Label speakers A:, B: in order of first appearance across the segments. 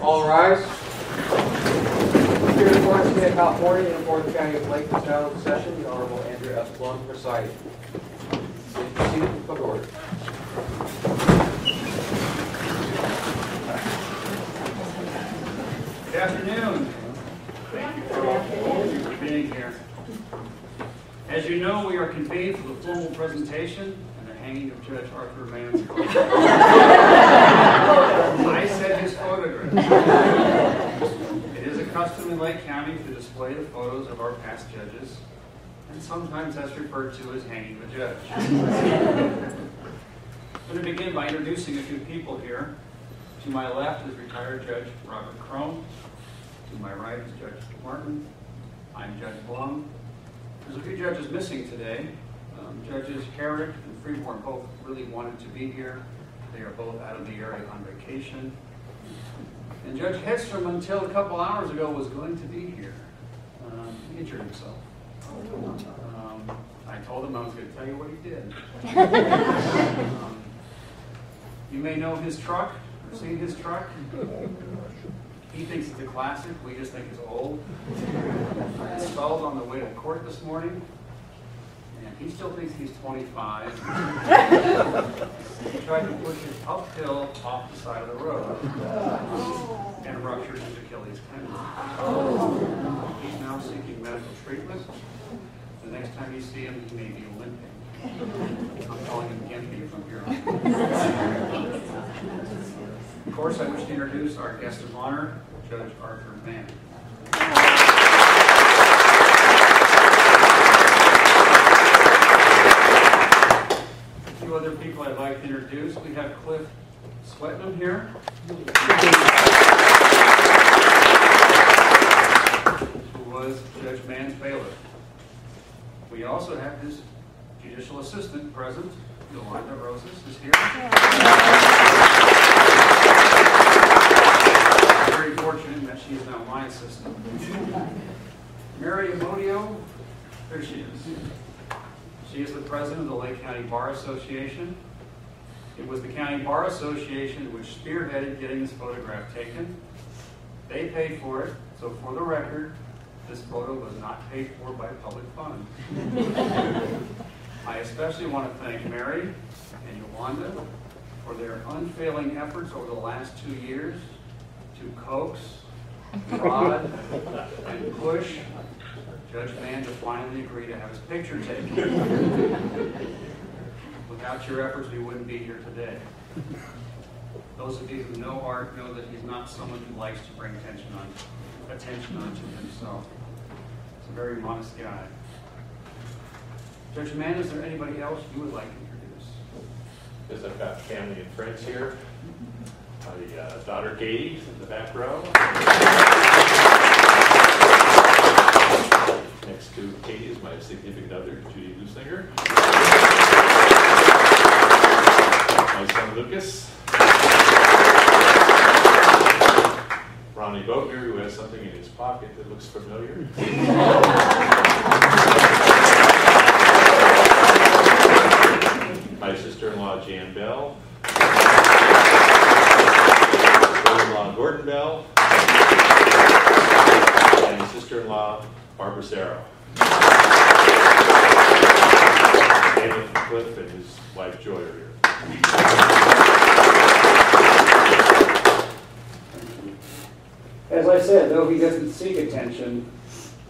A: All rise. Here in Florence State, California, in Florence County of Lake County session, the Honorable Andrew F. Blum presiding. Please proceed with the order.
B: Good afternoon. Thank you for all of you for being here. As you know, we are convened for the formal presentation and the hanging of Judge Arthur Mann's photograph. I said his photograph. It is a custom in Lake County to display the photos of our past judges, and sometimes that's referred to as hanging the judge. I'm going to begin by introducing a few people here. To my left is retired Judge Robert Crone. To my right is Judge Martin. I'm Judge Blum. There's a few judges missing today. Judges Herrick and Freeborn both really wanted to be here. They are both out of the area on vacation. And Judge Hedstrom, until a couple hours ago, was going to be here. He injured himself. I told him I was going to tell you what he did. You may know his truck, or seen his truck. He thinks it's a classic. We just think it's old. It stalled on the way to court this morning. And he still thinks he's 25. He tried to push it uphill off the side of the road and ruptured his Achilles tendon. He's now seeking medical treatment. The next time you see him, he may be limping. I'm calling him Gimpy from here on. Of course, I wish to introduce our guest of honor, Judge Arthur Mann. Other people I'd like to introduce. We have Cliff Swetnam here, who was Judge Mann's bailiff. We also have his judicial assistant present, Yolanda Rosas is here. Very fortunate that she is now my assistant. Mary Amodio, there she is. She is the president of the Lake County Bar Association. It was the County Bar Association which spearheaded getting this photograph taken. They paid for it, so for the record, this photo was not paid for by public funds. I especially want to thank Mary and Yolanda for their unfailing efforts over the last 2 years to coax, prod, and push Judge Mann to finally agree to have his picture taken. Without your efforts, we wouldn't be here today. Those of you who know Art know that he's not someone who likes to bring attention onto himself. He's a very modest guy. Judge Mann, is there anybody else you would like to introduce?
C: Yes, I've got family and friends here. My daughter Katie is in the back row. Next to Katie is my significant other, Judy Lusinger. My son Lucas. Ronnie Boatner, who has something in his pocket that looks familiar. My sister-in-law Jan Bell. Brother-in-law Gordon Bell. And his sister-in-law Barbara Sarah. David Cliff and his wife Joy are here.
B: As I said, though he doesn't seek attention,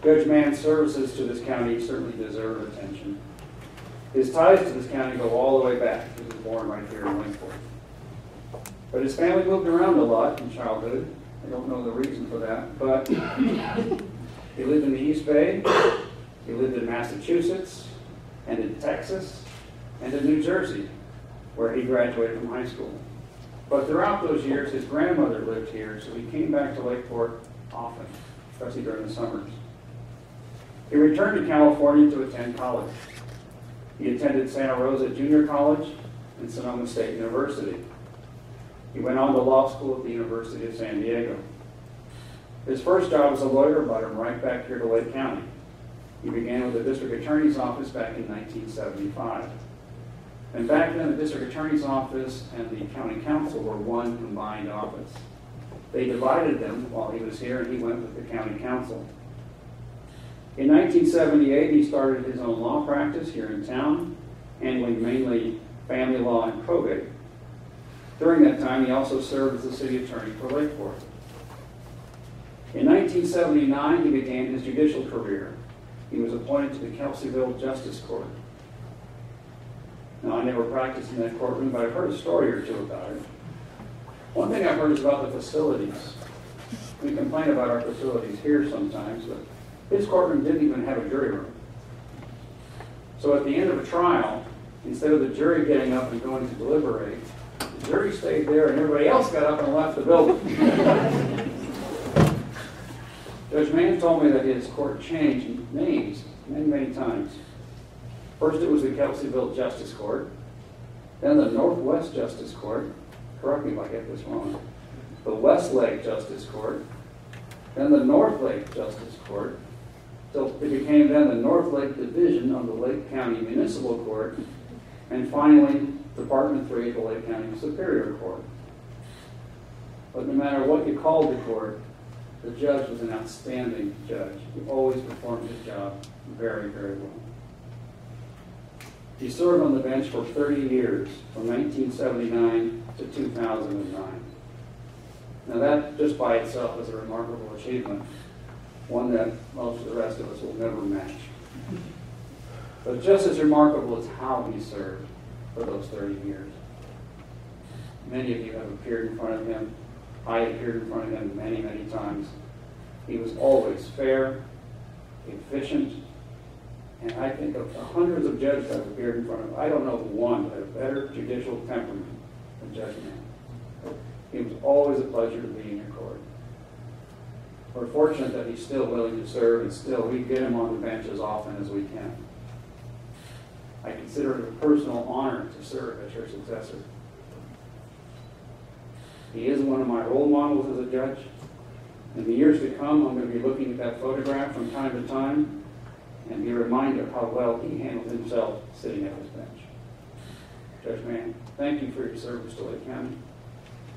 B: Judge Mann's services to this county certainly deserve attention. His ties to this county go all the way back. He was born right here in Lakeport. But his family moved around a lot in childhood. I don't know the reason for that, but he lived in the East Bay, he lived in Massachusetts, and in Texas, and in New Jersey, where he graduated from high school. But throughout those years, his grandmother lived here, so he came back to Lakeport often, especially during the summers. He returned to California to attend college. He attended Santa Rosa Junior College and Sonoma State University. He went on to law school at the University of San Diego. His first job as a lawyer brought him right back here to Lake County. He began with the district attorney's office back in 1975. And back then, the district attorney's office and the county council were one combined office. They divided them while he was here, and he went with the county council. In 1978, he started his own law practice here in town, handling mainly family law and probate. During that time, he also served as the city attorney for Lakeport. In 1979, he began his judicial career. He was appointed to the Kelseyville Justice Court. Now, I never practiced in that courtroom, but I've heard a story or two about it. One thing I've heard is about the facilities. We complain about our facilities here sometimes, but his courtroom didn't even have a jury room. So at the end of a trial, instead of the jury getting up and going to deliberate, the jury stayed there and everybody else got up and left the building. Judge Mann told me that his court changed names many, many times. First it was the Kelseyville Justice Court, then the Northwest Justice Court, correct me if I get this wrong, the Westlake Justice Court, then the North Lake Justice Court, till it became then the North Lake Division of the Lake County Municipal Court, and finally Department 3 of the Lake County Superior Court. But no matter what you called the court, the judge was an outstanding judge. He always performed his job very, very well. He served on the bench for 30 years, from 1979 to 2009. Now that, just by itself, is a remarkable achievement, one that most of the rest of us will never match. But just as remarkable is how he served for those 30 years. Many of you have appeared in front of him. I appeared in front of him many, many times. He was always fair, efficient, and I think of the hundreds of judges I've appeared in front of, I don't know one that had a better judicial temperament than Judge Mann. It was always a pleasure to be in your court. We're fortunate that he's still willing to serve, and still we get him on the bench as often as we can. I consider it a personal honor to serve as your successor. He is one of my role models as a judge. In the years to come, I'm going to be looking at that photograph from time to time and be reminded of how well he handled himself sitting at his bench. Judge Mann, thank you for your service to Lake County.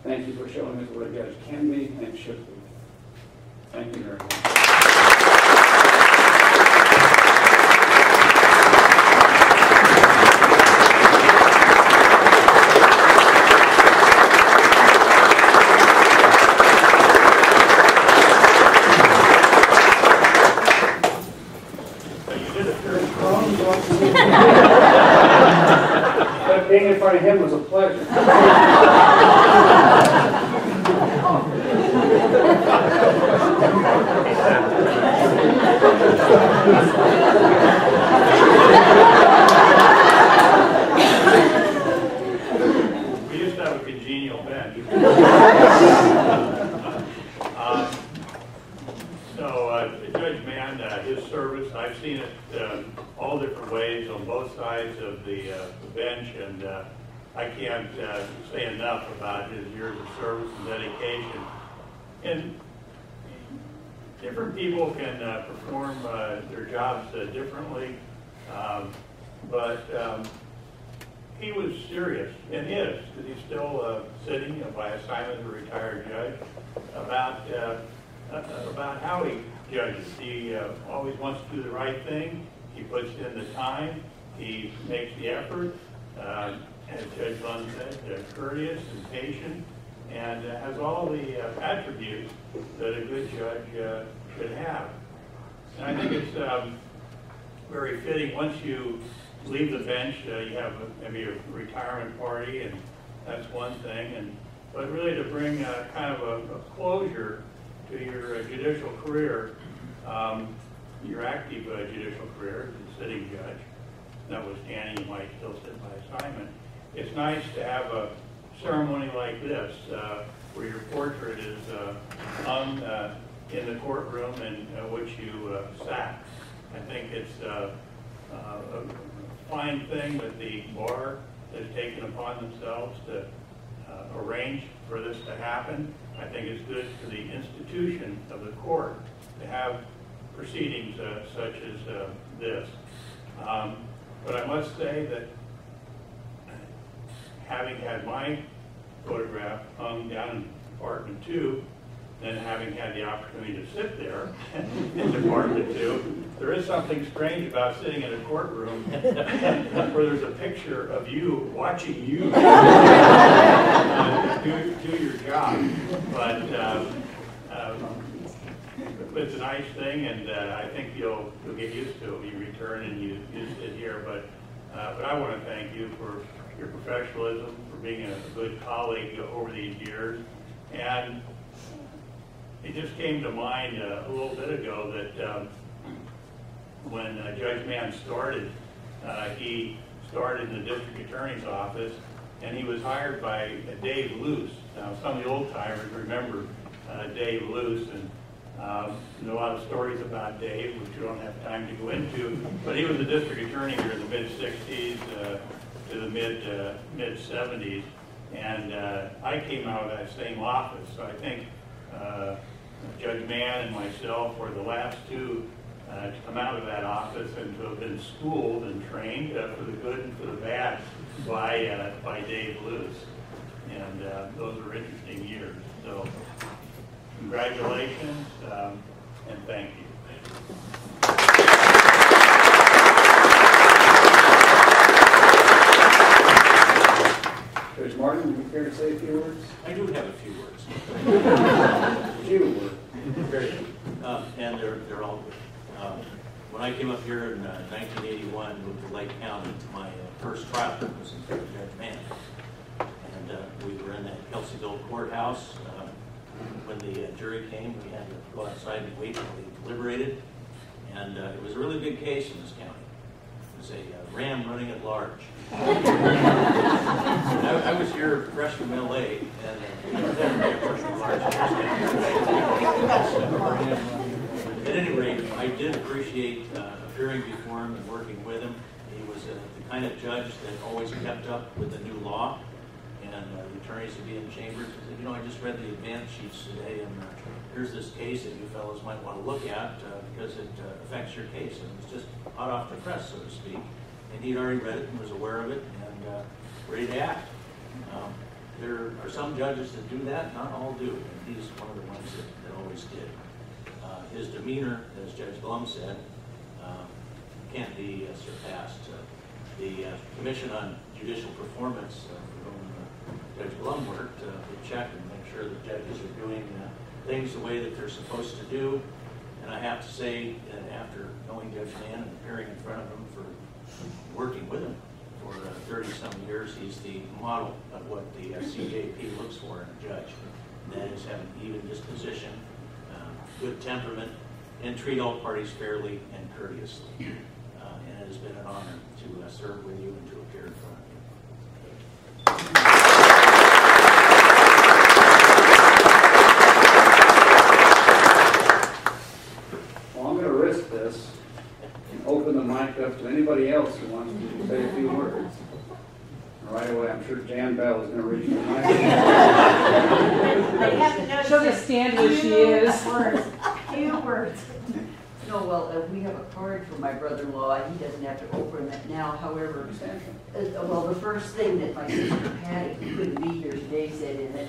B: Thank you for showing us what a judge can be and should be. Thank you very much. But being in front of him was a pleasure.
D: We used to have a congenial bench. Judge Mann, his service, I've seen it all different ways on both sides of the bench, and I can't say enough about his years of service and dedication. And different people can perform their jobs differently, but he was serious, and is, because he's still sitting by a silent retired judge, about how he judges. He always wants to do the right thing. He puts in the time. He makes the effort. As Judge Lund said, courteous and patient, and has all the attributes that a good judge should have. And I think it's very fitting, once you leave the bench, you have maybe a retirement party, and that's one thing. But really to bring kind of a closure to your judicial career, your active judicial career as a sitting judge, notwithstanding you might still sit by assignment. It's nice to have a ceremony like this where your portrait is hung in the courtroom in which you sat. I think it's a fine thing that the bar has taken upon themselves to arrange for this to happen. I think it's good for the institution of the court to have proceedings such as this. But I must say that having had my photograph hung down in Department 2, then having had the opportunity to sit there in Department 2, there is something strange about sitting in a courtroom where there's a picture of you watching you do your job. But it's a nice thing, and I think you'll get used to it when you return and you sit here. But I want to thank you for your professionalism, for being a good colleague over these years. And it just came to mind a little bit ago that when Judge Mann started, he started in the district attorney's office, and he was hired by Dave Luce. Now, some of the old timers remember Dave Luce, and know a lot of stories about Dave, which we don't have time to go into. But he was the district attorney here in the mid-'60s to the mid-'70s, and I came out of that same office. So I think Judge Mann and myself were the last two to come out of that office and to have been schooled and trained for the good and for the bad by Dave Luce. And those were interesting years. So congratulations and thank you.
E: Judge Martin, do you care to say a few words?
F: I do have a few words.
E: A few words.
F: Very good. And they're all good. When I came up here in 1981, moved to Lake County, my first trial was in front of Judge Mann. And we were in that Kelseyville courthouse. When the jury came, we had to go outside and wait until they deliberated. And it was a really big case in this county. It was a ram running at large. I was here fresh from LA, and at any rate, I did appreciate appearing before him and working with him. He was the kind of judge that always kept up with the new law, and the attorneys would be in chambers and said, you know, I just read the advance sheets today, and here's this case that you fellows might want to look at because it affects your case. And it was just hot off the press, so to speak. And he'd already read it and was aware of it and ready to act. There are some judges that do that, not all do, and he's one of the ones that always did. His demeanor, as Judge Blum said, can't be surpassed. The Commission on Judicial Performance, for whom Judge Blum worked, would check and make sure that judges are doing things the way that they're supposed to do. And I have to say that after knowing Judge Mann and appearing in front of him for working with him for 30-some years, he's the model of what the CJP looks for in a judge. And that is having even disposition, good temperament, and treat all parties fairly and courteously. And it has been an honor to serve with you and to appear in front of you.
E: Well, I'm going to risk this and open the mic up to anybody else who wants to say a few words. Right away, I'm sure Jan Bell is going to reach the mic.
G: She'll just stand where she is.
H: Few words. No, well, we have a card for my brother-in-law. He doesn't have to open it now. However, well, the first thing that my sister Patty, who couldn't be here today, said in it,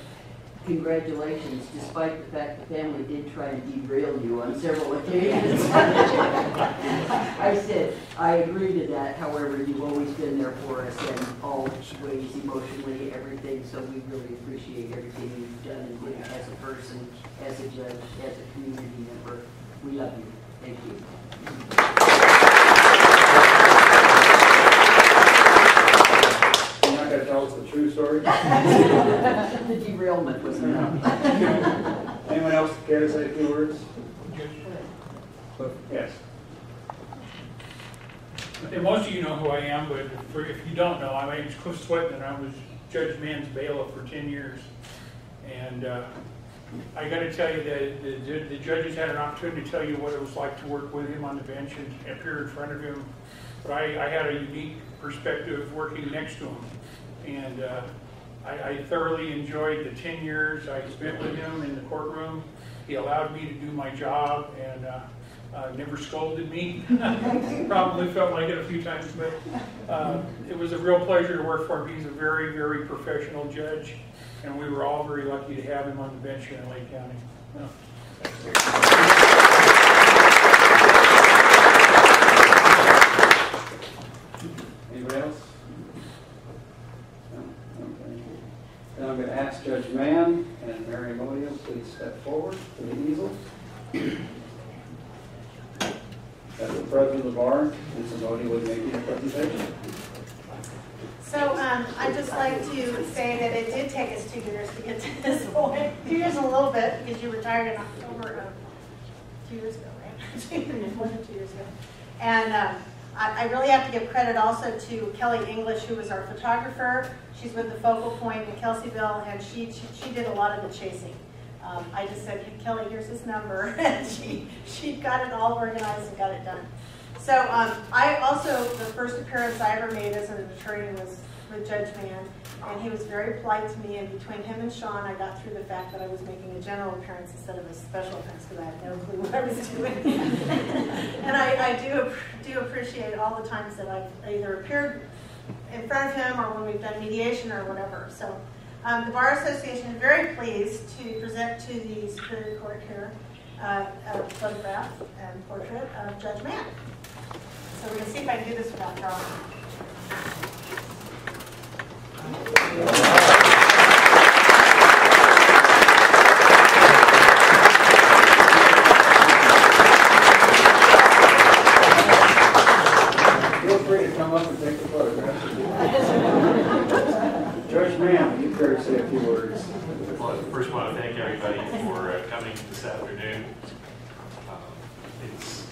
H: congratulations, despite the fact the family did try to derail you on several occasions. I said, I agree to that. However, you've always been there for us in all ways, emotionally, everything. So we really appreciate everything you've done and did as a person, as a judge, as a community member. We love you. Thank you. The derailment was enough.
E: Anyone else care to say a few words? Yes.
I: And most of you know who I am, but if you don't know, my name is Cliff Swetman, and I was Judge Mann's bailiff for 10 years. And I got to tell you that the judges had an opportunity to tell you what it was like to work with him on the bench and appear in front of him. But I had a unique perspective working next to him. And I thoroughly enjoyed the 10 years I spent with him in the courtroom. He allowed me to do my job and never scolded me. Probably felt like it a few times, but it was a real pleasure to work for him. He's a very, very professional judge, and we were all very lucky to have him on the bench here in Lake County.
E: Anybody else? No? Okay. Then I'm going to ask Judge Mann and Mary Modio, please step forward to the easel. As the president of the bar, Mrs. Modio will make you a presentation.
J: So I'd just like to say that it did take us 2 years to get to this point. 2 years and a little bit, because you retired in October of 2 years ago, right? More than 2 years ago. And I really have to give credit also to Kelly English, who was our photographer. She's with the Focal Point in Kelseyville, and she did a lot of the chasing. I just said, hey, Kelly, here's his number, and she got it all organized and got it done. So I also, the first appearance I ever made as an attorney was with Judge Mann, and he was very polite to me, and between him and Sean, I got through the fact that I was making a general appearance instead of a special appearance, because I had no clue what I was doing. And I do appreciate all the times that I've either appeared in front of him or when we've done mediation or whatever. So the Bar Association is very pleased to present to the Superior Court here a photograph and portrait of Judge Mann. So we're going to see if I can do this without drawing.
E: Feel free to come up and take the photograph. Judge Mann, you care to say a few words?
C: Well, I first want to thank everybody for coming this afternoon. It's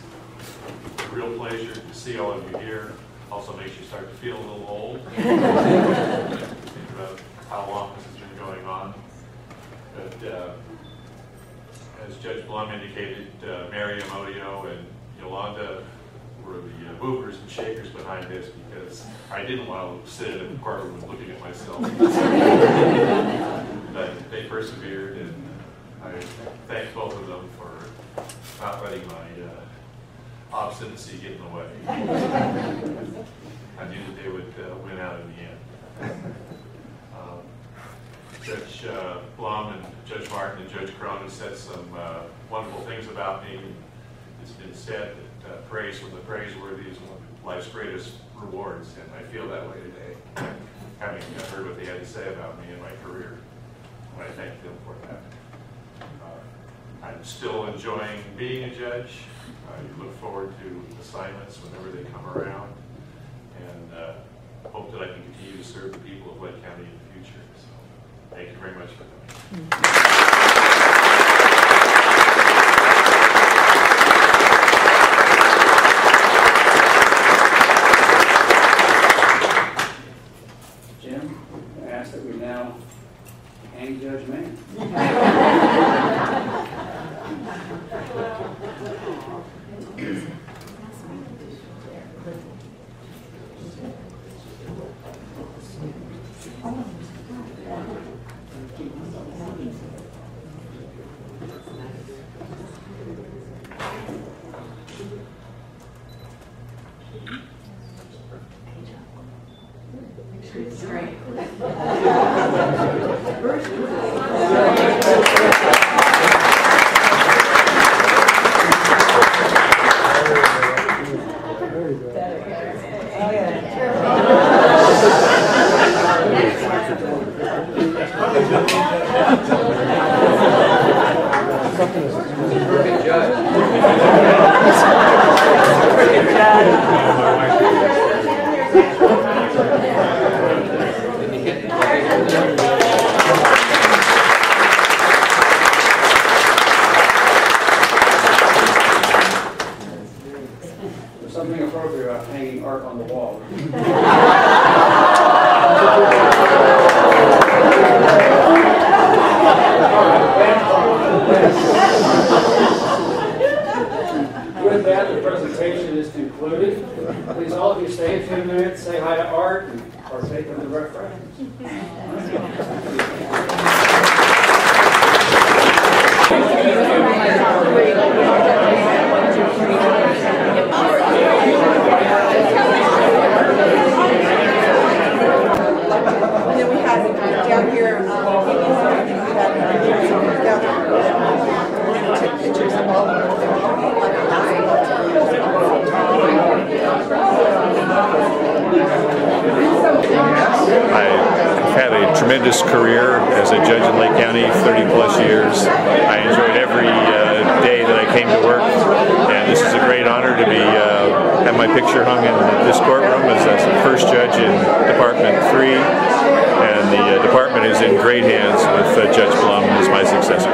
C: a real pleasure to see all of you here. Also makes you start to feel a little old. Think about how long this has been going on. But as Judge Blum indicated, Mary Amodio and Yolanda were the movers and shakers behind this, because I didn't want to sit in the courtroom looking at myself. But they persevered, and I thank both of them for not letting my obstinacy get in the way. I knew that they would win out in the end. Judge Blum and Judge Martin and Judge Crone have said some wonderful things about me. It's been said that praise from the praiseworthy is one of life's greatest rewards, and I feel that way today, having heard what they had to say about me and my career. And I thank them for that. I'm still enjoying being a judge. I look forward to assignments whenever they come around, and hope that I can continue to serve the people of Lake County in the future. So, thank you very much for coming.
E: Jim, I ask that we now hang Judge Mann.
A: Perfect judge. Didn't he get
E: There's something appropriate about hanging art on the wall. With that, the presentation is concluded. Please, all of you, stay a few minutes, say hi to Art, and partake in the refreshments.
K: And then we had down here, took pictures of all of
L: I've had a tremendous career as a judge in Lake County, 30 plus years. I enjoyed every day that I came to work, and this is a great honor to be have my picture hung in this courtroom as the first judge in Department 3, and the department is in great hands with Judge Blum as my successor.